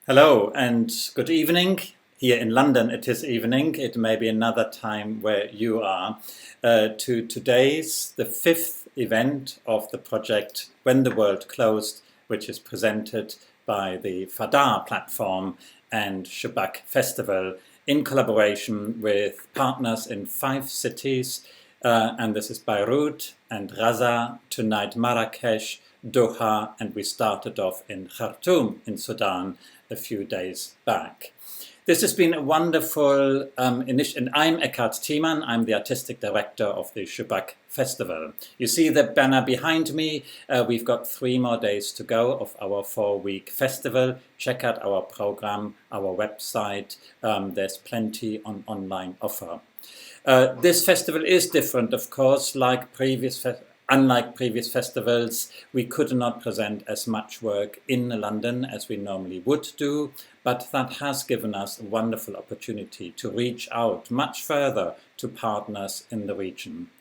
Hello and good evening. Here in London it is evening. It may be another time where you are. To today's, the fifth event of the project When the World Closed, which is presented by the FADAA platform and Shubbak Festival in collaboration with partners in 5 cities. And this is Beirut and Raza, tonight Marrakesh, Doha, and we started off in Khartoum in Sudan a few days back. This has been a wonderful initiative, and I'm Eckhard Thiemann. I'm the artistic director of the Shubbak Festival. You see the banner behind me. We've got 3 more days to go of our 4-week festival. Check out our program, our website. There's plenty on online offer. This festival is different, of course, unlike previous festivals. We could not present as much work in London as we normally would do, but that has given us a wonderful opportunity to reach out much further to partners in the region.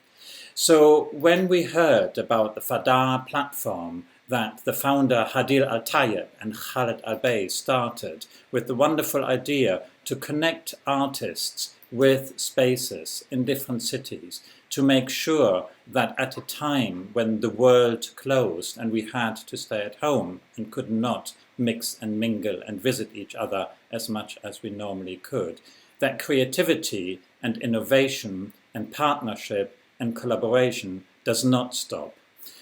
So when we heard about the FADAA platform that the founder Hadeel Eltayeb and Khalid Baih started with the wonderful idea to connect artists with spaces in different cities to make sure that at a time when the world closed and we had to stay at home and could not mix and mingle and visit each other as much as we normally could, that creativity and innovation and partnership and collaboration does not stop.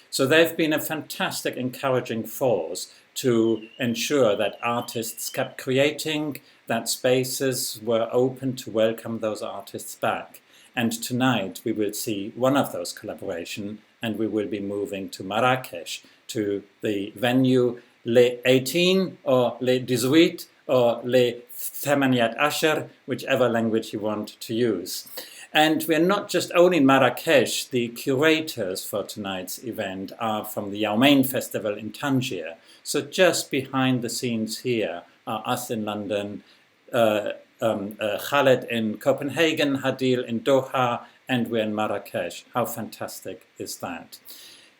So they've been a fantastic encouraging force to ensure that artists kept creating, that spaces were open to welcome those artists back. And tonight we will see one of those collaborations, and we will be moving to Marrakesh, to the venue Les 18 or Les 18 or Les 18, whichever language you want to use. And we're not just only in Marrakesh. The curators for tonight's event are from the Youmein Festival in Tangier. So just behind the scenes here are us in London, Khalid in Copenhagen, Hadeel in Doha, and we're in Marrakesh. How fantastic is that?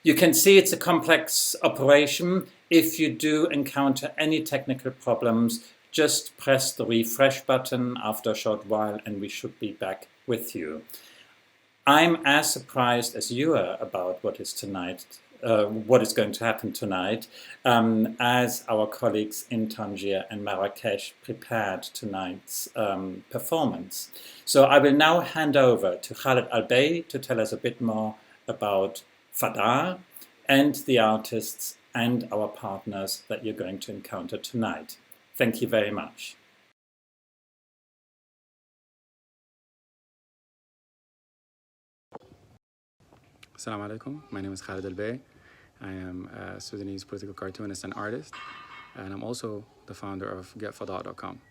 You can see it's a complex operation. If you do encounter any technical problems, just press the refresh button after a short while and we should be back with you. I'm as surprised as you are about what is going to happen tonight, as our colleagues in Tangier and Marrakesh prepared tonight's performance. So I will now hand over to Khalid Baih to tell us a bit more about FADAA and the artists and our partners that you're going to encounter tonight. Thank you very much. Assalamu alaikum. My name is Khalid Baih. I am a Sudanese political cartoonist and artist, and I'm also the founder of GetFADAA.com.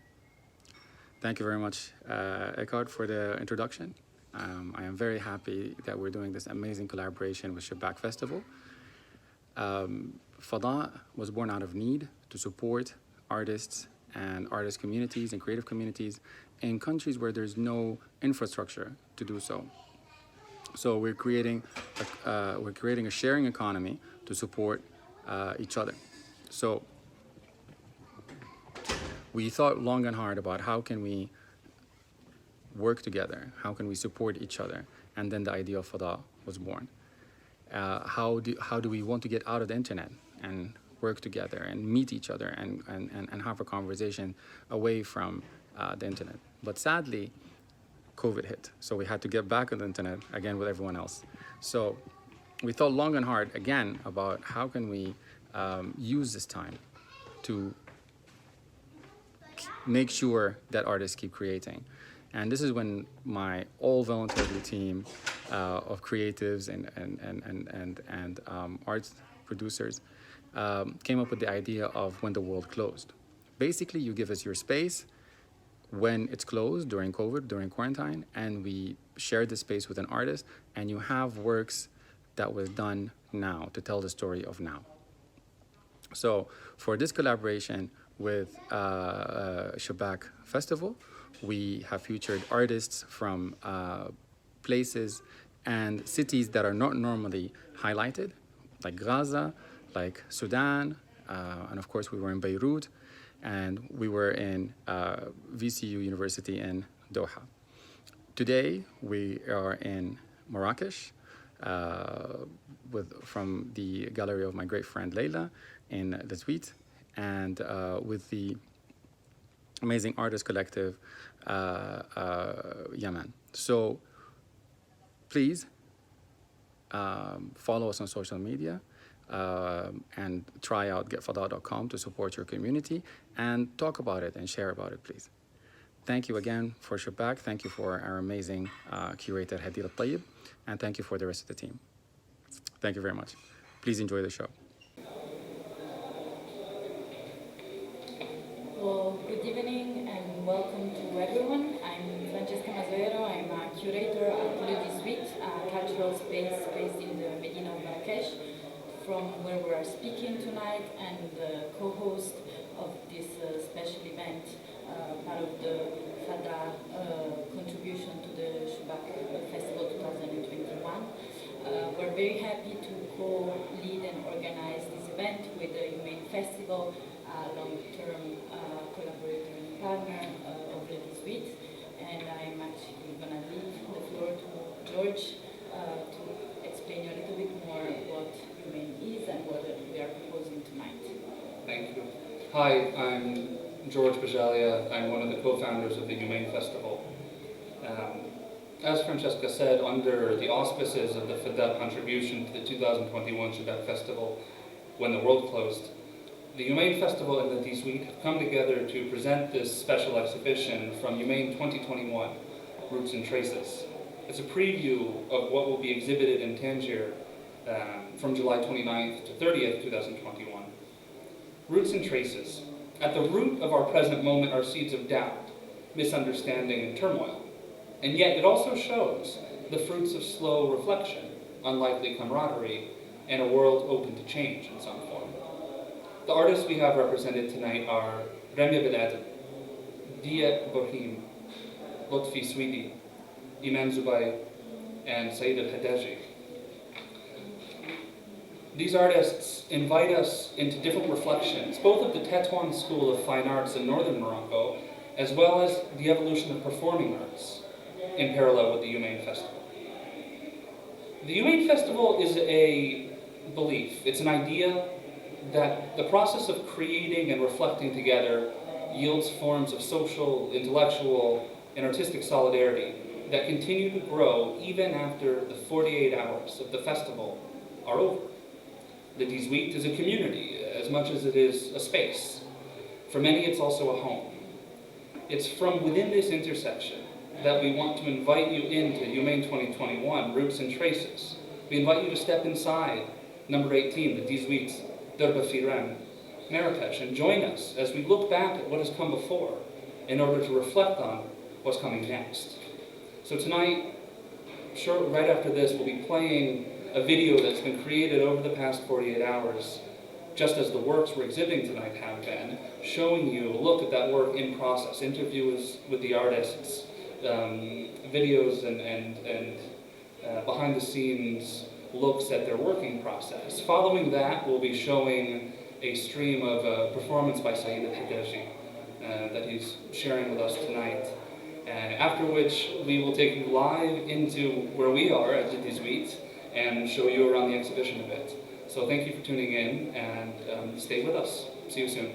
Thank you very much, Eckhard, for the introduction. I am very happy that we're doing this amazing collaboration with Shubbak Festival. FADAA was born out of need to support artists and artist communities and creative communities in countries where there's no infrastructure to do so. So we're creating a sharing economy to support each other. So we thought long and hard about how can we work together, how can we support each other, and then the idea of FADAA was born. How do we want to get out of the internet and work together and meet each other and have a conversation away from the internet? But sadly, COVID hit, so we had to get back on the internet again with everyone else. So we thought long and hard again about how can we use this time to make sure that artists keep creating. And this is when my all-volunteer team of creatives and art producers came up with the idea of When the World Closed. Basically, you give us your space when it's closed during COVID, during quarantine, and we share the space with an artist, and you have works that was done now to tell the story of now. So for this collaboration with Shubbak Festival, we have featured artists from places and cities that are not normally highlighted, like Gaza, like Sudan, and of course we were in Beirut, and we were in VCU University in Doha. Today we are in Marrakesh from the gallery of my great friend Leila in the Tweet, and with the amazing artist collective Youmein. So please follow us on social media and try out getfada'a.com to support your community and talk about it and share about it, please. Thank you again for Shubbak. Thank you for our amazing curator Hadeel Eltayeb, and thank you for the rest of the team. Thank you very much. Please enjoy the show. Well, good evening and welcome to everyone. I'm Francesca Mazoero. I'm a curator at Khalid Suite, a cultural space based in the Medina of Marrakesh, from where we are speaking tonight, and the co-host of this special event, part of the FADAA contribution to the Shubbak Festival 2021. We're very happy to co-lead and organize this event with the Youmein Festival, a long-term collaborator and partner of the Suite. And I'm actually going to leave the floor to George to explain you a little bit more what Youmein is and what we are proposing tonight. Thank you. Hi, I'm George Bajalia. I'm one of the co-founders of the Youmein Festival. As Francesca said, under the auspices of the FADAA contribution to the 2021 Shubbak Festival, when the world closed, the Youmein Festival and the Suite have come together to present this special exhibition from Youmein 2021, Roots and Traces. It's a preview of what will be exhibited in Tangier from July 29th to 30th, 2021. Roots and Traces. At the root of our present moment are seeds of doubt, misunderstanding, and turmoil. And yet it also shows the fruits of slow reflection, unlikely camaraderie, and a world open to change in some form. The artists we have represented tonight are Remya Biladel, Diyae Bourhim, Lotfi Swidi, Imane Zoubai, and Said El Haddaji. These artists invite us into different reflections, both of the Tétouan School of Fine Arts in northern Morocco, as well as the evolution of performing arts in parallel with the Youmein Festival. The Youmein Festival is a belief, it's an idea that the process of creating and reflecting together yields forms of social, intellectual, and artistic solidarity that continue to grow even after the 48 hours of the festival are over. The Suite is a community as much as it is a space. For many, it's also a home. It's from within this intersection that we want to invite you into Youmein 2021, Roots and Traces. We invite you to step inside number 18, the Suite, Darba Firam, Marrakesh, and join us as we look back at what has come before in order to reflect on what's coming next. So tonight, right after this, we'll be playing a video that's been created over the past 48 hours, just as the works we're exhibiting tonight have been, showing you a look at that work in process, interviews with the artists, videos and behind-the-scenes looks at their working process. Following that, we'll be showing a stream of a performance by Said El Haddaji that he's sharing with us tonight. After which, we will take you live into where we are at the Suite and show you around the exhibition a bit. So thank you for tuning in, and stay with us. See you soon.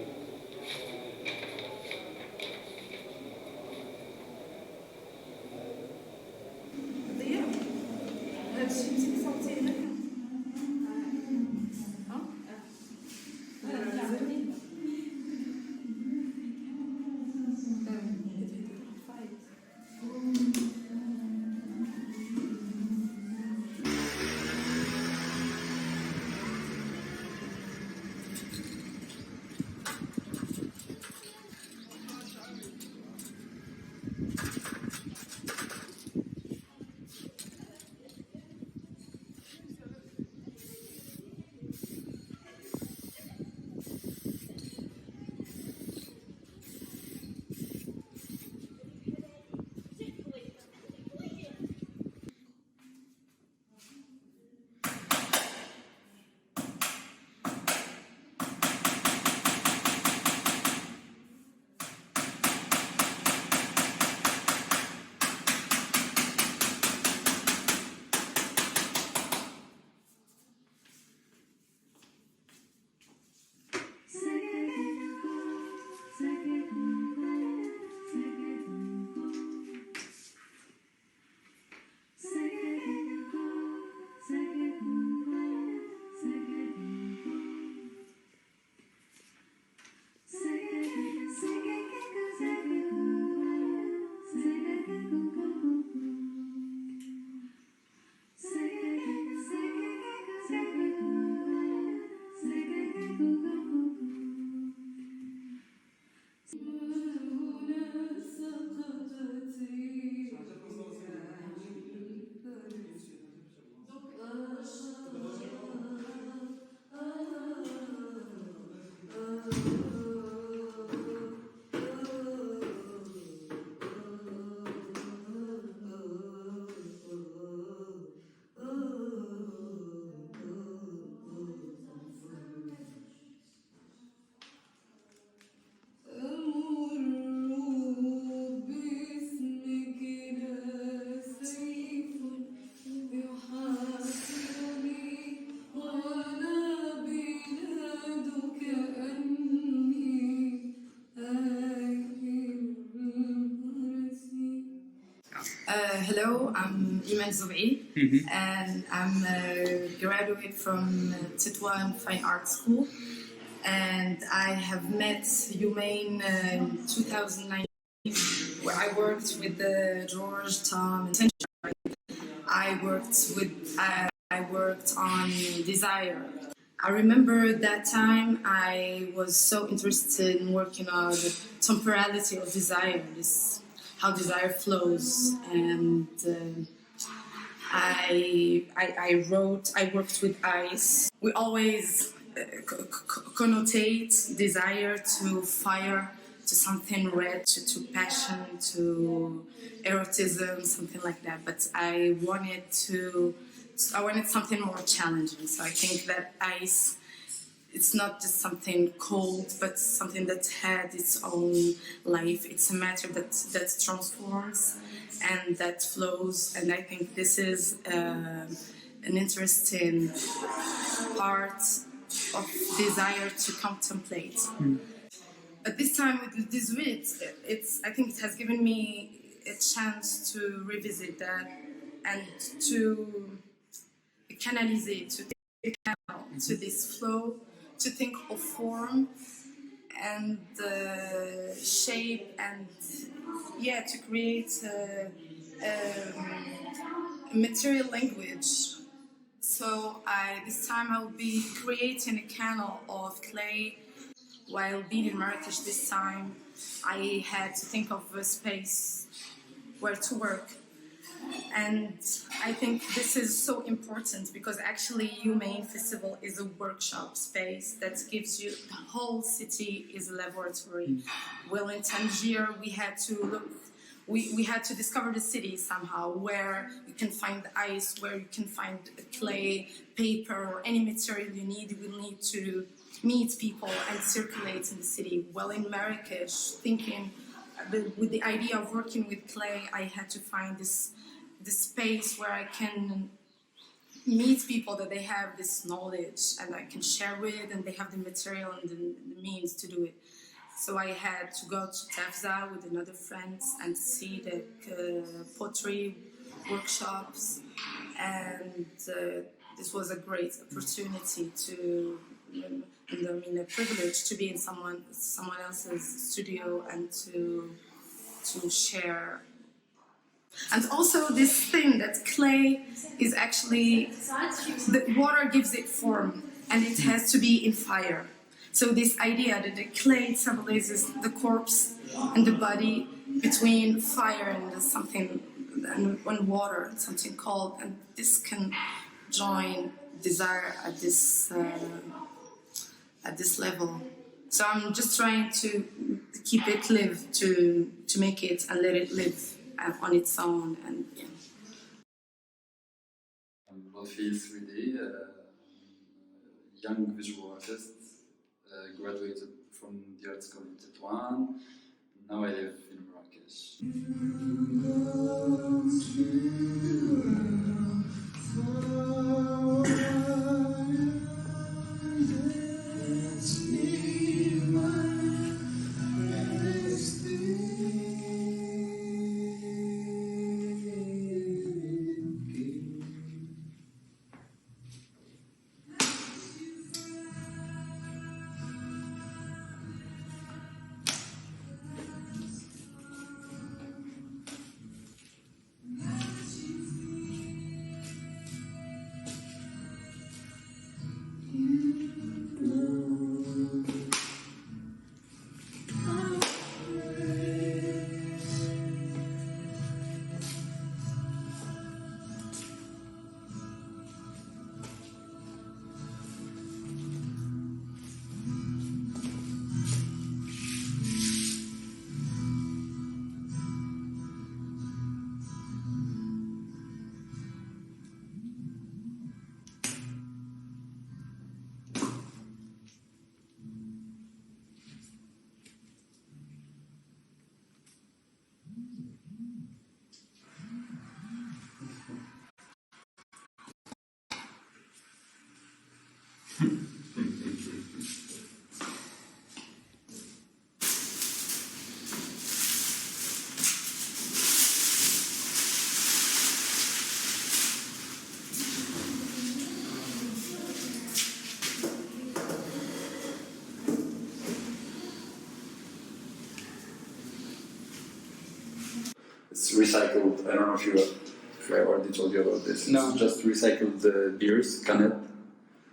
Hello, I'm Imane Zoubai, and I'm a graduate from Tetouan Fine Art School, and I have met Youmein in 2019, where I worked with George, Tom, and I worked on Desire. I remember that time I was so interested in working on the temporality of desire, how desire flows, and I worked with ice. We always connotate desire to fire, to something red, to passion, to erotism, something like that. But I wanted something more challenging. So I think that ice, it's not just something cold, but something that had its own life. It's a matter that transforms and that flows. And I think this is an interesting part of desire to contemplate. But this time with this I think it has given me a chance to revisit that and to canalize it, to take account to this flow, to think of form and shape, and to create a material language. So this time I will be creating a canal of clay. While being in Marrakesh this time, I had to think of a space where to work. And I think this is so important because actually Youmein Festival is a workshop space that gives you, the whole city is a laboratory. Well, in Tangier, we had to discover the city somehow, where you can find ice, where you can find clay, paper, or any material you need. You will need to meet people and circulate in the city. Well, in Marrakesh, thinking with the idea of working with clay, I had to find this space where I can meet people that they have this knowledge and I can share with, and they have the material and the means to do it. So I had to go to FADAA with another friends and see the pottery workshops, and this was a great opportunity to, a privilege to be in someone else's studio and to share. And also this thing that clay is actually, the water gives it form and it has to be in fire. So this idea that the clay symbolizes the corpse and the body between fire and something, and water, something cold, and this can join desire at this level. So I'm just trying to keep it live, to make it and let it live on its own, and yeah. I'm Lotfi 3D, young visual artist, graduated from the art school in Tetouan. Now I live in Marrakesh. it's recycled. I don't know if I already told you about this. No. It's just recycled beers, canet,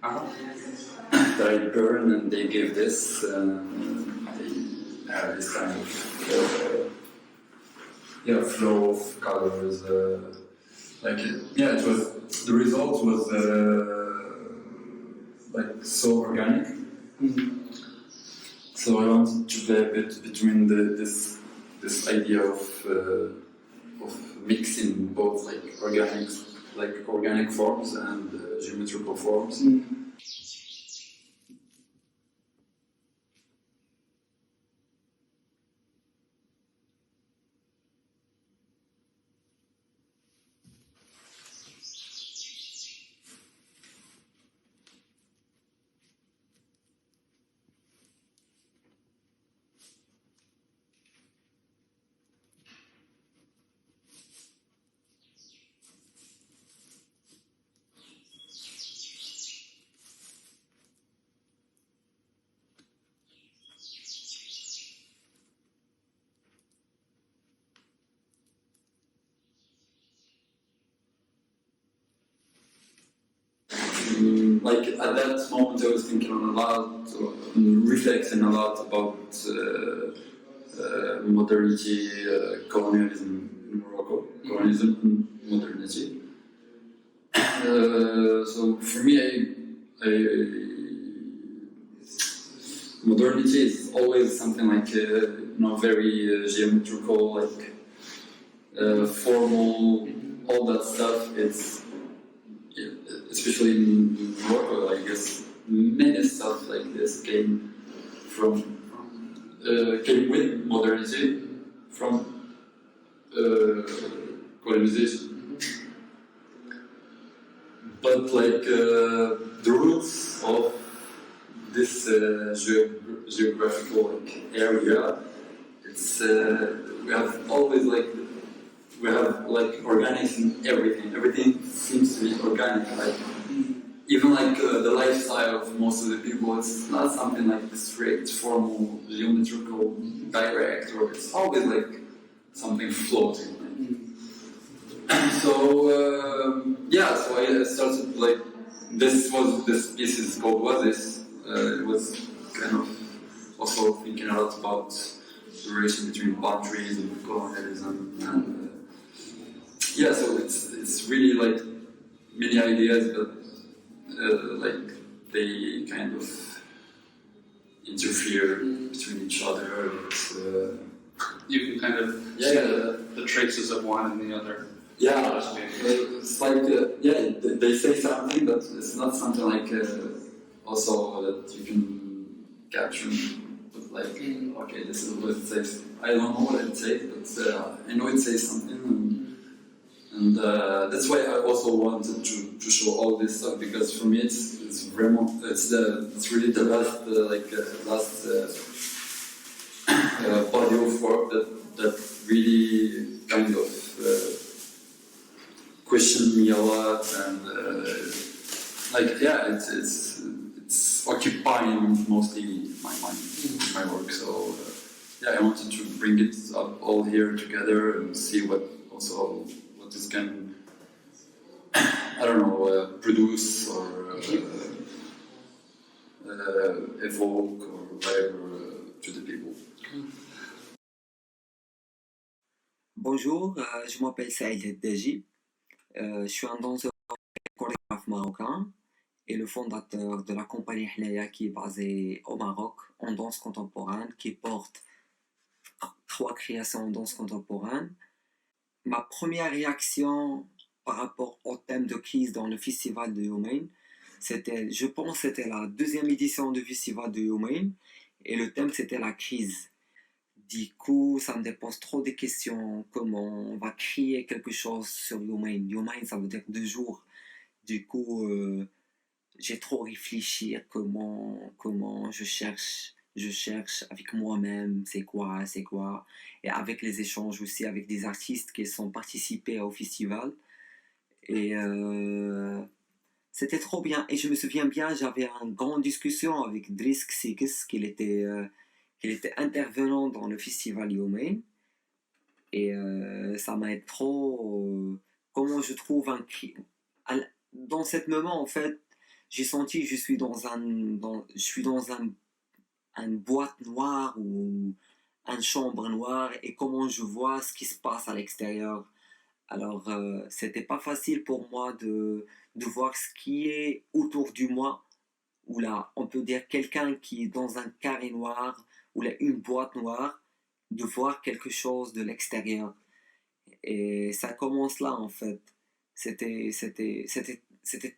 Uh-huh. that I burn, and they give this. They have this kind of flow of colors. It was the result was like so organic. Mm-hmm. So I wanted to play a bit between this idea of mixing both organic forms and geometrical forms. Mm-hmm. Like at that moment, I was thinking reflecting a lot about modernity, colonialism in Morocco, colonialism and modernity. So for me, modernity is always something like very geometrical, formal, all that stuff. It's especially in Morocco, I guess many stuff like this came with modernity from colonization. But the roots of this geographical area, it's we have always organics in everything. Everything seems to be organic. Even the lifestyle of most of the people, it's not something like straight, formal, geometrical, direct, or it's always something floating. So I started this piece is called What Is. It was kind of also thinking a lot about the relation between boundaries and colonialism and. So it's really many ideas, but they kind of interfere between each other. You can kind of see the traces of one and the other. Yeah, it's they say something, but it's not something also that you can capture. But okay, this is what it says. I don't know what it says, but I know it says something. And that's why I also wanted to show all this stuff, because for me it's really the last body of work that really kind of questioned me a lot, and it's occupying mostly my mind, my work. So I wanted to bring it up all here together and see what this can, produce or evoke or whatever to the people. Bonjour, je m'appelle Said El Haddaji. Je suis un danseur chorégraphe marocain et le fondateur de la compagnie FADAA qui est basée au Maroc en danse contemporaine, qui porte 3 créations en danse contemporaine. Ma première réaction par rapport au thème de crise dans le festival de Youmein, c'était la 2e édition du festival de Youmein, et le thème c'était la crise. Du coup, ça me dépose trop de questions, comment on va créer quelque chose sur Youmein. Youmein, ça veut dire 2 jours. Du coup, j'ai trop réfléchi à comment je cherche avec moi-même, c'est quoi, et avec les échanges aussi avec des artistes qui sont participés au festival. Et c'était trop bien. Et je me souviens bien, j'avais une grande discussion avec Driss Xikis, qu'il était intervenant dans le festival Youmein. Et ça m'aide trop. Comment je trouve dans ce moment, en fait, j'ai senti que je suis je suis dans une boîte noire ou une chambre noire et comment je vois ce qui se passe à l'extérieur. Alors, c'était pas facile pour moi de voir ce qui est autour du moi, ou là, on peut dire quelqu'un qui est dans un carré noir, ou là, une boîte noire, de voir quelque chose de l'extérieur. Et ça commence là, en fait. C'était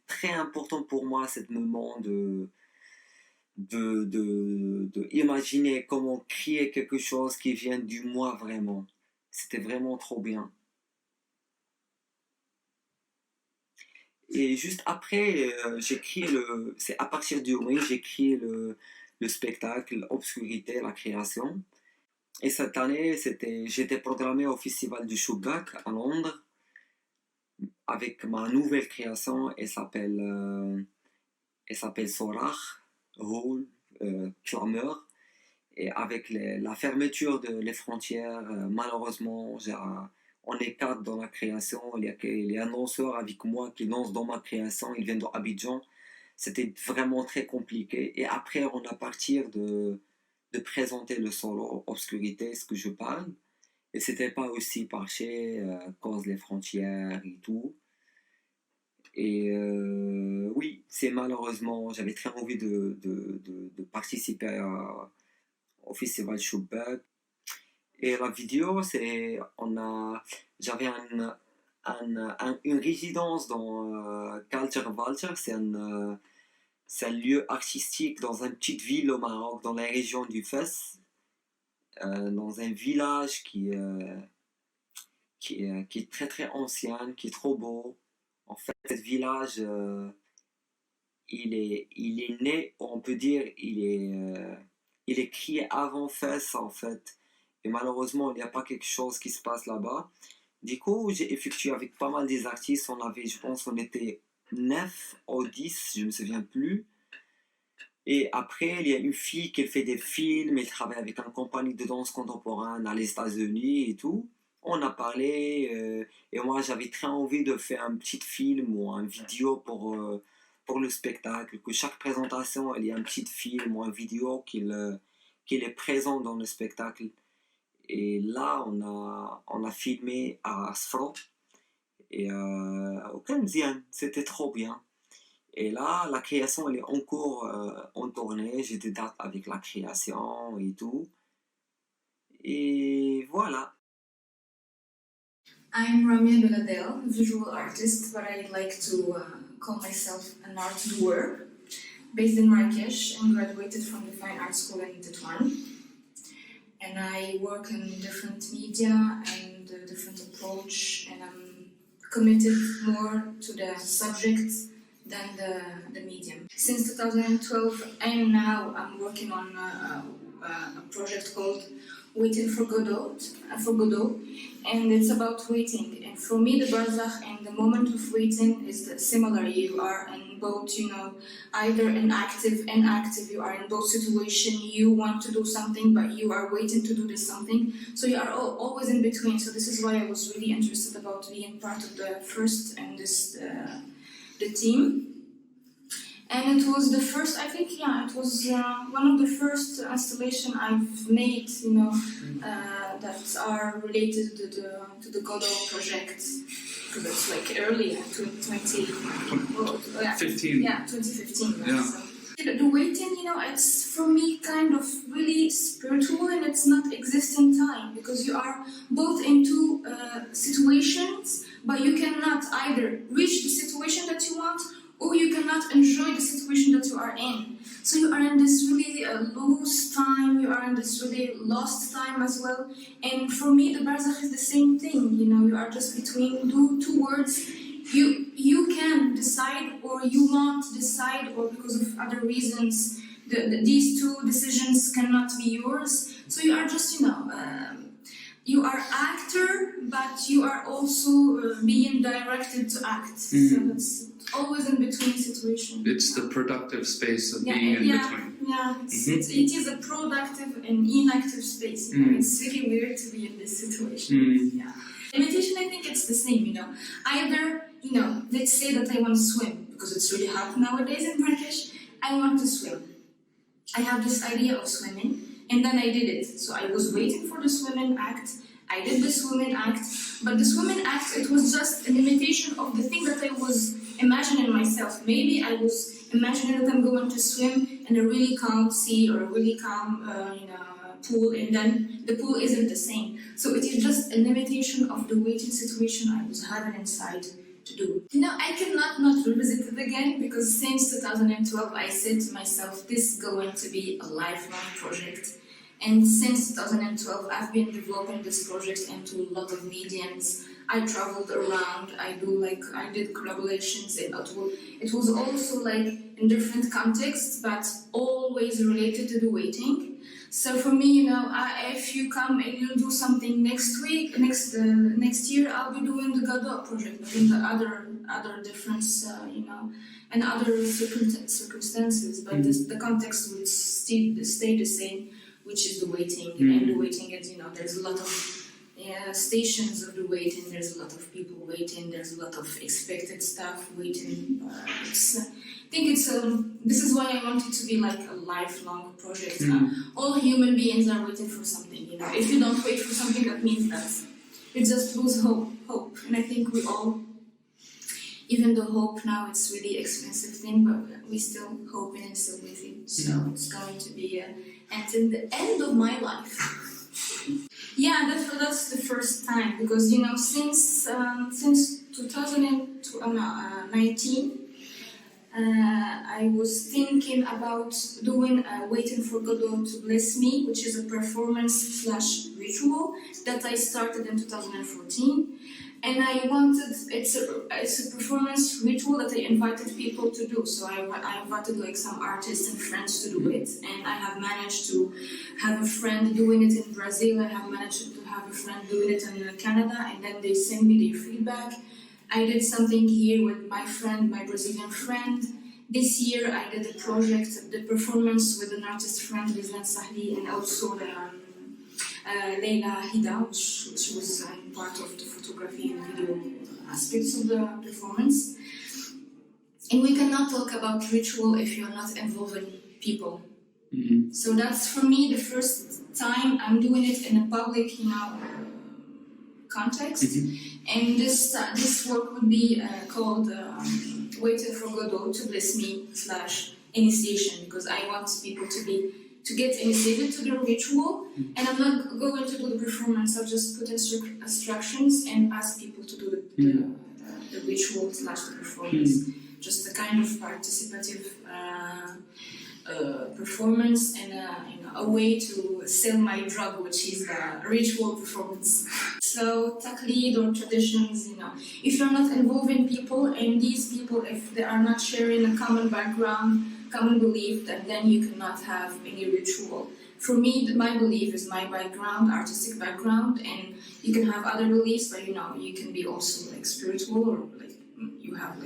très important pour moi, ce moment de imaginer comment créer quelque chose qui vient du moi vraiment. C'était vraiment trop bien. Et juste après, j'ai créé c'est à partir du Youmein, j'ai créé le spectacle Obscurité, la création. Et cette année, j'étais programmé au festival du Shubbak à Londres avec ma nouvelle création. Elle s'appelle Sorach, Hall, Clameur. Et avec la fermeture des frontières, malheureusement, on est 4 dans la création. Il y a un danseur avec moi qui danse dans ma création. Il vient d'Abidjan. C'était vraiment très compliqué. Et après, on a parti de présenter le solo Obscurité, ce que je parle. Et c'était pas aussi parché à cause des frontières et tout. Et oui, c'est malheureusement, j'avais très envie de participer au festival Shubbak. Et la vidéo, j'avais une résidence dans Culture Vulture, c'est un lieu artistique dans une petite ville au Maroc, dans la région du Fès, dans un village qui est très très ancien, qui est trop beau. En fait, ce village, il est né, on peut dire, il est créé avant Fès, en fait. Et malheureusement, il n'y a pas quelque chose qui se passe là-bas. Du coup, j'ai effectué avec pas mal des artistes. Je pense qu'on était 9 ou 10, je ne me souviens plus. Et après, il y a une fille qui fait des films, elle travaille avec une compagnie de danse contemporaine à les États-Unis et tout. On a parlé, et moi j'avais très envie de faire un petit film ou une vidéo pour le spectacle, que chaque présentation, il y a un petit film ou une vidéo qu'il est présent dans le spectacle. Et là, on a filmé à Asfro et au Kanzian, c'était trop bien. Et là, la création, elle est encore en tournée, j'ai des dates avec la création et tout. Et voilà. I'm Ramia Beladel, visual artist, but I like to call myself an art doer. Based in Marrakesh and graduated from the Fine Arts School in Tétouan. And I work in different media and a different approach, and I'm committed more to the subject than the medium. Since 2012, and now I'm working on a project called Waiting for Godot, and it's about waiting. And for me, the barzakh and the moment of waiting is similar. You are in both, either inactive, inactive. You are in both situations. You want to do something, but you are waiting to do this something. So you are always in between. So this is why I was really interested about being part of the first and the team. And it was the first, I think, it was one of the first installation I've made, that are related to the Godot project. Because it's like early, 2015. Yeah, 2015. Yeah. So. The waiting, it's for me kind of really spiritual, and it's not existing time, because you are both in two situations, but you cannot either reach the situation that you want, or you cannot enjoy the situation that you are in. So you are in this really loose time, you are in this really lost time as well. And for me, the barzakh is the same thing. You are just between two words. You can decide, or you won't decide, or because of other reasons, these two decisions cannot be yours. So you are just, you are actor, but you are also being directed to act. So that's always in between situation. It's the productive space of being in between. Yeah, it is a productive and inactive space. It's really weird to be in this situation. Yeah. Meditation, I think it's the same, Either, let's say that I want to swim, because it's really hot nowadays in Marrakesh. I want to swim. I have this idea of swimming, and then I did it. So I was waiting for the swimming act. I did the swimming act, but the swimming act, it was just an imitation of the thing that I was imagining myself. Maybe I was imagining that I'm going to swim in a really calm sea or a really calm, pool, and then the pool isn't the same. So it is just an imitation of the waiting situation I was having inside to do. I cannot not revisit it again, because since 2012 I said to myself, this is going to be a lifelong project. And since 2012, I've been developing this project into a lot of mediums. I traveled around, I did collaborations, and it was also in different contexts, but always related to the waiting. So for me, if you come and you do something next year, I'll be doing the Gadot project, but in the other difference, and other circumstances, but the context will stay the same, which is the waiting. And the waiting is, there's a lot of stations of the waiting, there's a lot of people waiting, there's a lot of expected stuff waiting. I think this is why I want it to be like a lifelong project. All human beings are waiting for something, If you don't wait for something, that means that you just lose hope. And I think we all, even though hope now it's really expensive thing, but we still hoping and still waiting. So it's going to be until the end of my life. Yeah, that's the first time, because since 2019 I was thinking about doing Waiting for Godot to Bless Me, which is a performance/ritual that I started in 2014. And it's a performance ritual that I invited people to do. So I invited some artists and friends to do it. And I have managed to have a friend doing it in Brazil. I have managed to have a friend doing it in Canada. And then they send me their feedback. I did something here with my Brazilian friend. This year I did a project, the performance with an artist friend, Rizlan Sahli, and also Leila Hida, which was part of the photography and video aspects of the performance. And we cannot talk about ritual if you're not involving people. So that's, for me, the first time I'm doing it in a public, context. And this work would be called Waiting for Godot to Bless Me /initiation, because I want people to get initiated to the ritual, and I'm not going to do the performance. I'll just put instructions and ask people to do the ritual / the performance. Just a kind of participative performance, and a way to sell my drug, which is the ritual performance. So taqlid or traditions, if you're not involving people, and these people, if they are not sharing a common background, common belief, then you cannot have any ritual. For me, my belief is my background, artistic background, and you can have other beliefs, but you can be also spiritual, or you have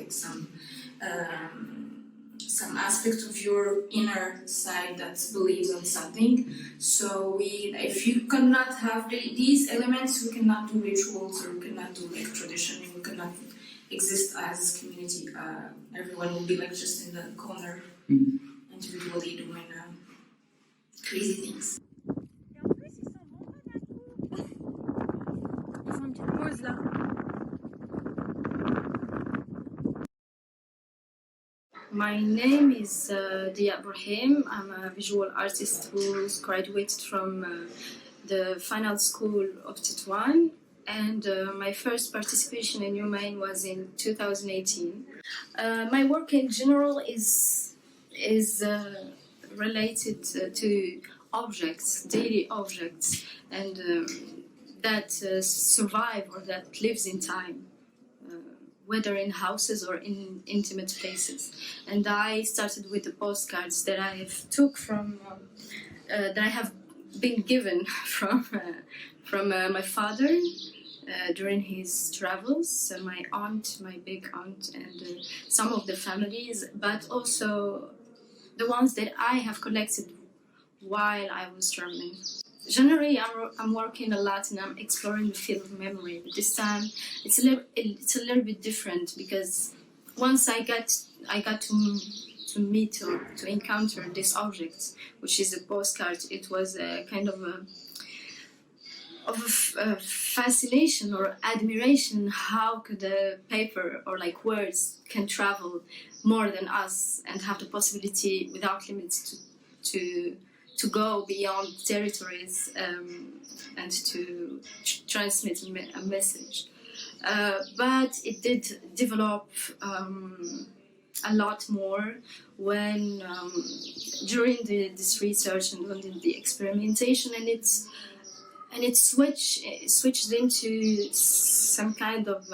some aspect of your inner side that believes on something. So if you cannot have these elements, we cannot do rituals, or we cannot do tradition, we cannot exist as community. Everyone will be just in the corner, individually doing crazy things. My name is Diyae Bourhim. I'm a visual artist who's graduated from the final school of Tétouan, and my first participation in Youmein was in 2018. My work in general is related to objects, daily objects, and that survive or that lives in time, whether in houses or in intimate places. And I started with the postcards that I have took from, that I have been given from my father, during his travels. My aunt, my big aunt, and some of the families, but also the ones that I have collected while I was traveling. Generally, I'm working a lot and I'm exploring the field of memory. But this time, it's a little bit different because once I got to meet or to encounter this object, which is a postcard, it was a kind of a fascination or admiration. How could a paper or like words can travel more than us and have the possibility without limits to go beyond territories and to transmit a message. But it did develop a lot more when during this research and when the experimentation, and it switched into some kind of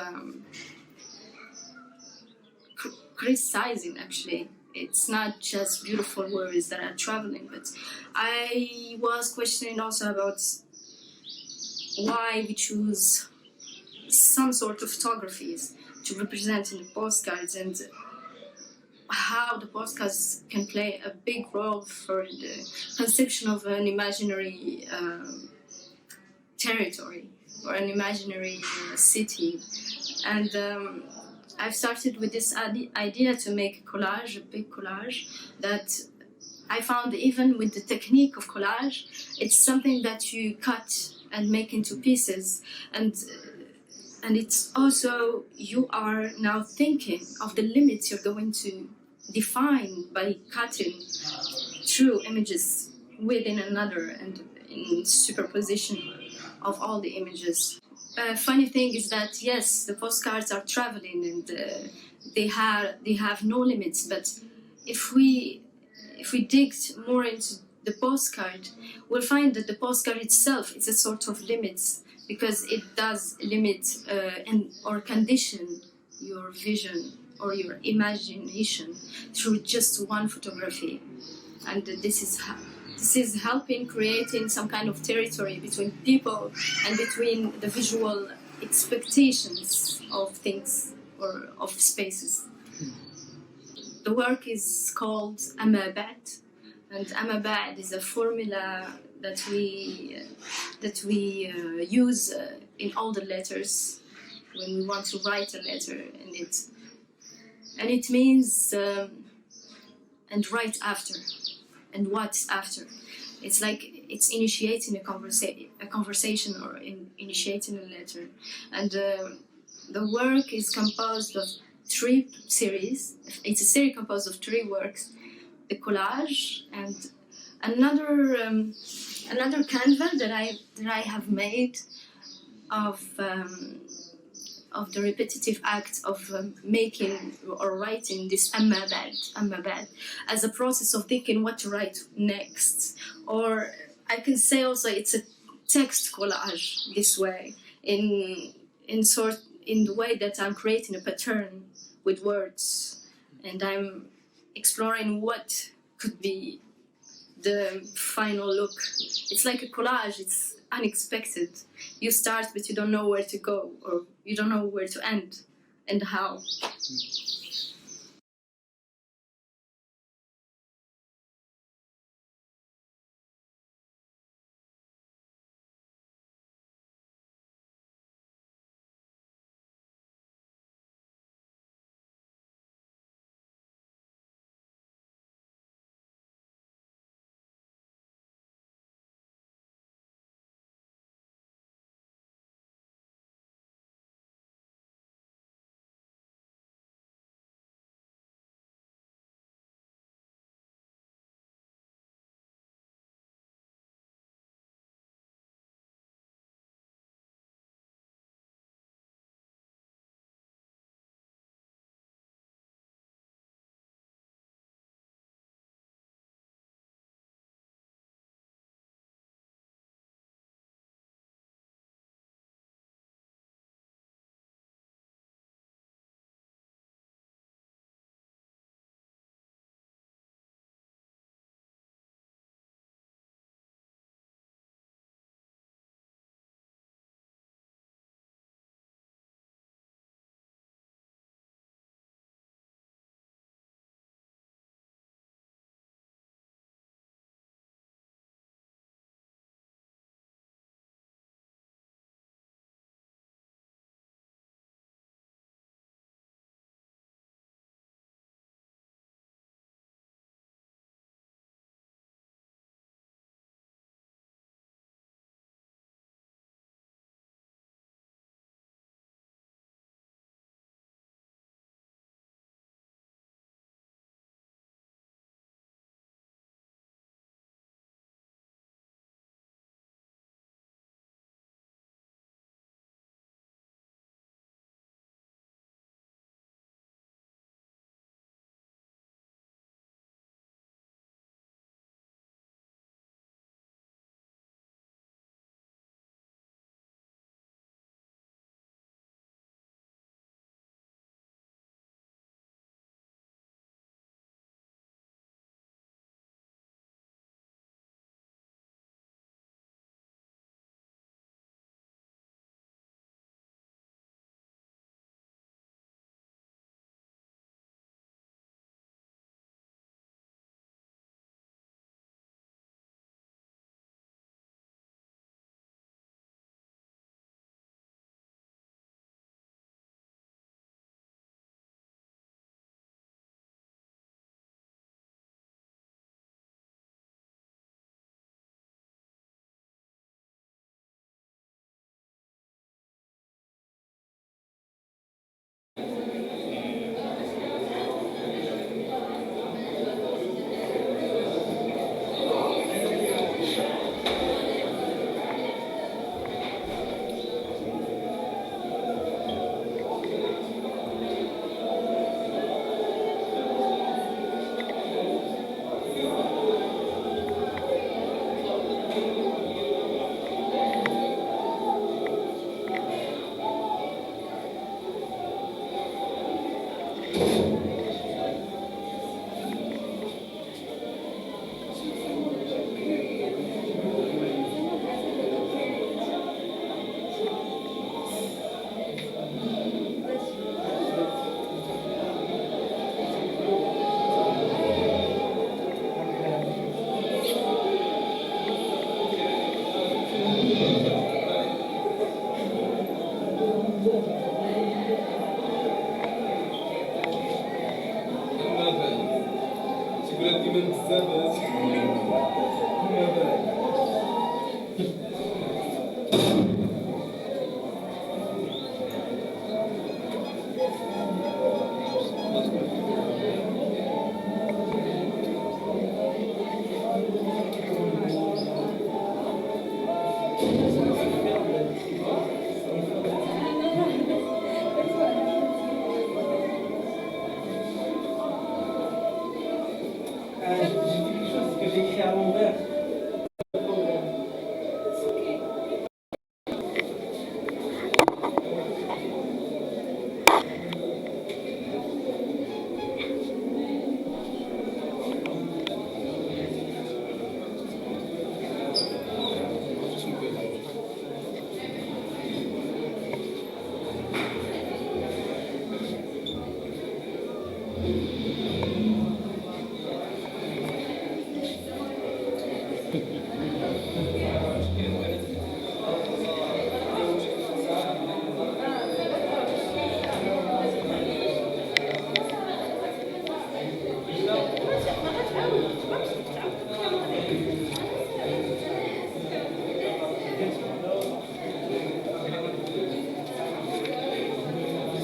criticizing. Actually, it's not just beautiful words that are traveling, but I was questioning also about why we choose some sort of photographies to represent in the postcards, and how the postcards can play a big role for the conception of an imaginary territory or an imaginary city. And I've started with this idea to make a big collage, that I found even with the technique of collage, it's something that you cut and make into pieces, and it's also, you are now thinking of the limits you're going to define by cutting through images within another and in superposition of all the images. Funny thing is that yes, the postcards are traveling and they have no limits. But if we dig more into the postcard, we'll find that the postcard itself is a sort of limits, because it does limit or condition your vision or your imagination through just one photography, and this is helping creating some kind of territory between people and between the visual expectations of things or of spaces. The work is called Amabad, and Amabad is a formula that we use in all the letters when we want to write a letter, and it means and right after. And what's after? It's like it's initiating a conversation or initiating a letter. And the work is composed of 3 series. It's a series composed of 3 works: the collage and another canvas that I have made of the repetitive act of making or writing this Amabad as a process of thinking what to write next. Or I can say also it's a text collage this way, in the way that I'm creating a pattern with words, and I'm exploring what could be the final look. It's like a collage, it's unexpected. You start, but you don't know where to go, or you don't know where to end and how.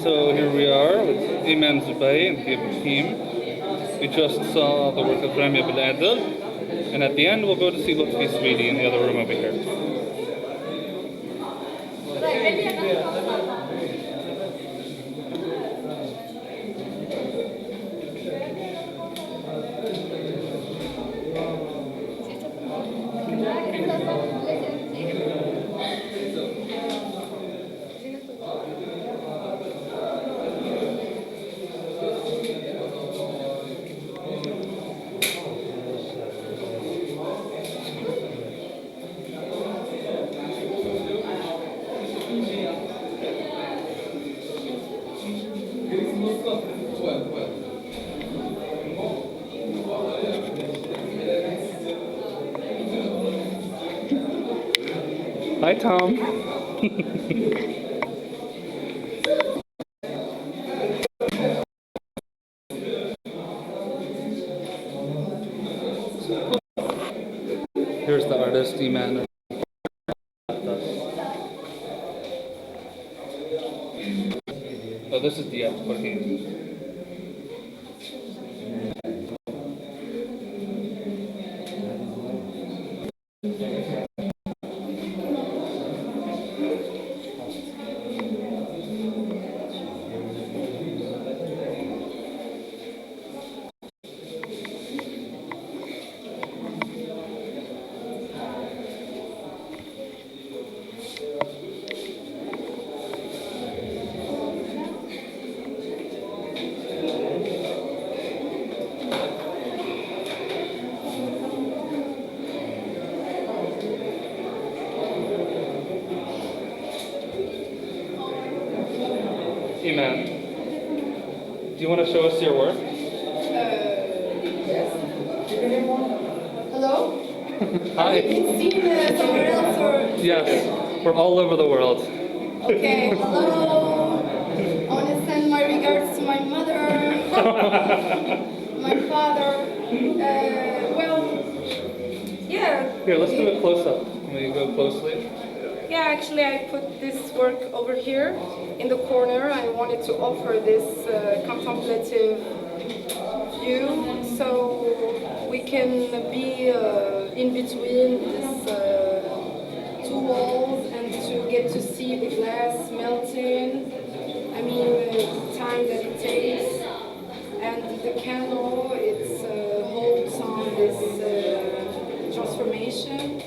So here we are with Imane Zoubai and Diyae Bourhim. We just saw the work of Hadeel, and at the end we'll go to see Lutfi Sweetie in the other room over here. Hi, Tom. Here's the artist, Imane. Oh, this is Diyae Bourhim. Imane, do you want to show us your work? Yes. Hello? Hi. Have you been seen somewhere else or? Yes, we're all over the world. Okay, hello. I want to send my regards to my mother, my father. Well, yeah. Here, let's do a close-up. Can we go closely? Yeah, actually I put this work over here in the corner. I wanted to offer this contemplative view so we can be in between these two walls and to get to see the glass melting. I mean, the time that it takes, and the candle, it holds on this transformation.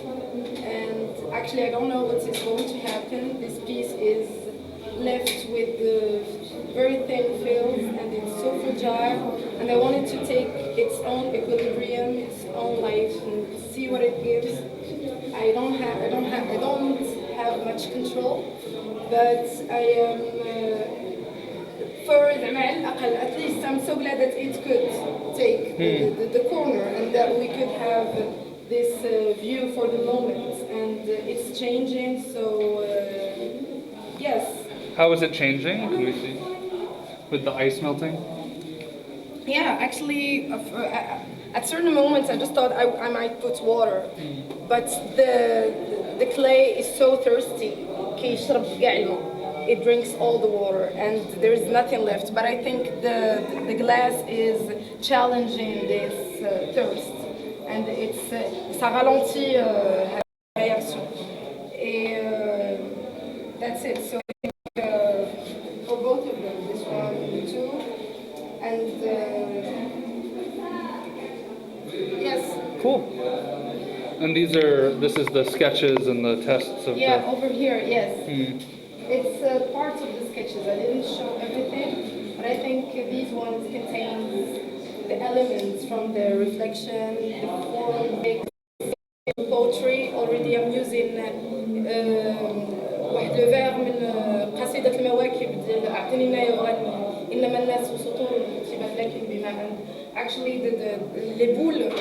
And actually, I don't know what is going to happen. This piece is left with very thin films, and it's so fragile. And I wanted to take its own equilibrium, its own life, and see what it gives. I don't have much control, but I am. At least I'm so glad that it could take the corner and that we could have this view for the moment. And it's changing, so yes. How is it changing? Can we see? With the ice melting? Yeah, actually, at certain moments I just thought I might put water, but the clay is so thirsty. It drinks all the water and there is nothing left. But I think the glass is challenging this thirst, and ça ralentit la réaction. Et that's it. So I think for both of them, this one too, and yes. Cool. And this is the sketches and the tests of over here, yes. It's part of the sketches. I didn't show everything, but I think these ones contain the elements from the reflection, the form, the poetry. Already I'm using واحد لو فير من قصيدة المواكب ديال أعطني ما يغني إنما الناس وسطور كتبت لكن بمعنى. Actually, les boules,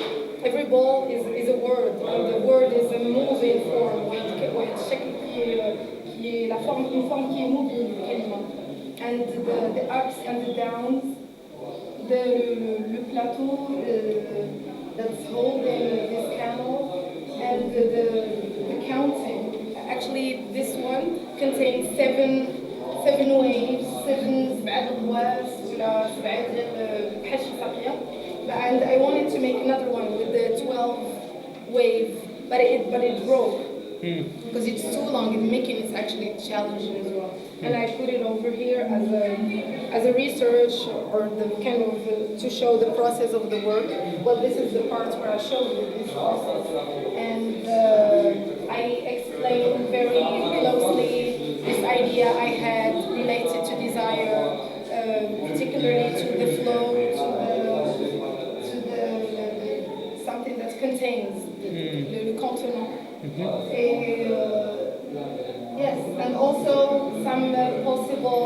every ball is a word, and the word is a moving form. واحد الشكل qui est la forme, une forme qui est mobile, and the ups and the downs, le plateau that's holding this camel, and the counting. Actually, this one contains seven waves, سبع أضواس ولا سبع بحال شي ساقية. And I wanted to make another one with the 12 wave, but it broke. Because it's too long in making, it's actually challenging as well. And I put it over here as a research or the kind of to show the process of the work. Well, this is the part where I show you this process, and I explain very closely this idea I had related to desire, particularly to the flow, to the something that contains le contenant. Yes, and also some possible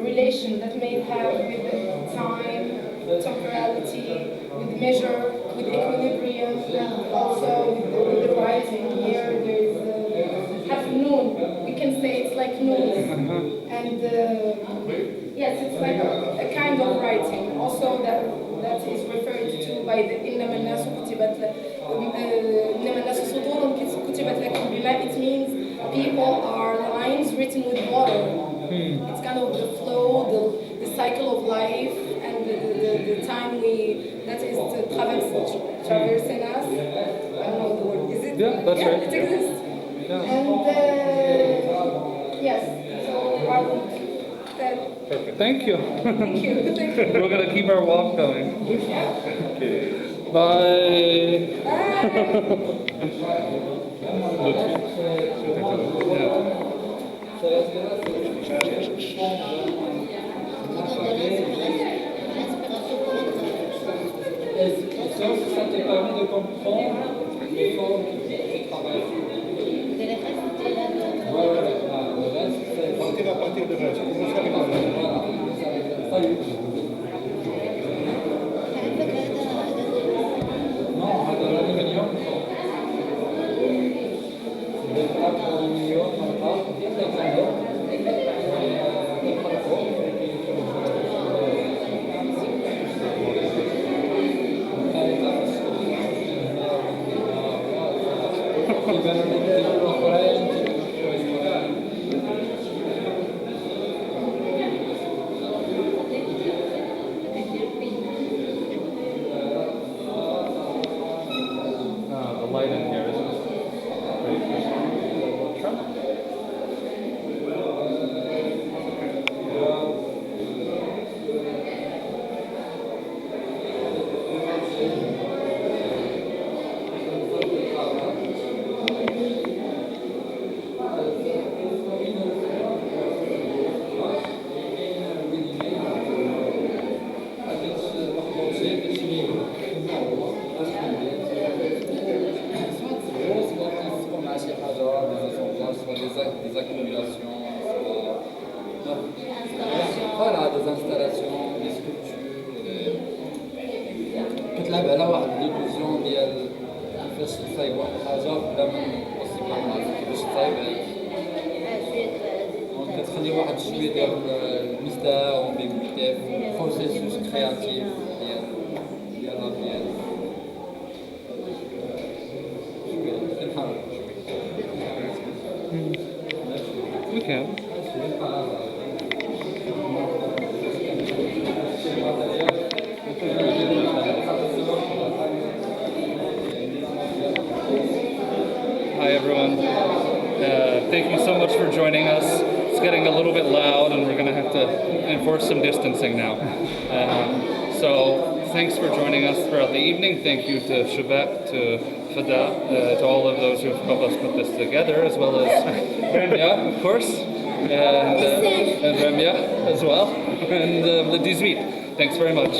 relation that may have with time, temporality, with measure, with equilibrium, and also with the writing. Here there's half noon. We can say it's like noon. And yes, it's like a kind of writing. Also that is referred to by the إنما الناس كتبت إنما الناس صدور كتبت لكم بماء. It means people are lines written with water. It's kind of the flow, the cycle of life, and the time that is traversing us. I don't know the word. Is it? Yeah, that's right. It exists. Yeah. And yes, so I would. Perfect. Thank you. Thank you. Thank you. We're gonna keep our walk going. Okay. Bye. Ça te permet de comprendre l'effort que tu travailles. Le reste, c'est partir à partir de là. Non, هذا الألمنيوم. الألمنيوم مرات يبقى des accumulations, voilà, des installations, des sculptures. كتلعب على واحد l'illusion ديال كيفاش تصايب واحد الحاجة بلا ما بوسيبل ما عرفت كيفاش تصايب دونك كتخلي واحد شوية ديال الميستير وامبيغويتي في البروسيسوس كرياتيف ديال لا بياس. كنحاول Okay. Hi everyone. Thank you so much for joining us. It's getting a little bit loud and we're going to have to enforce some distancing now. So thanks for joining us throughout the evening. Thank you to Shubbak, to FADAA, to all of those who have helped us put this together, as well as Ramya, of course, and Ramya as well, and the 18. Thanks very much.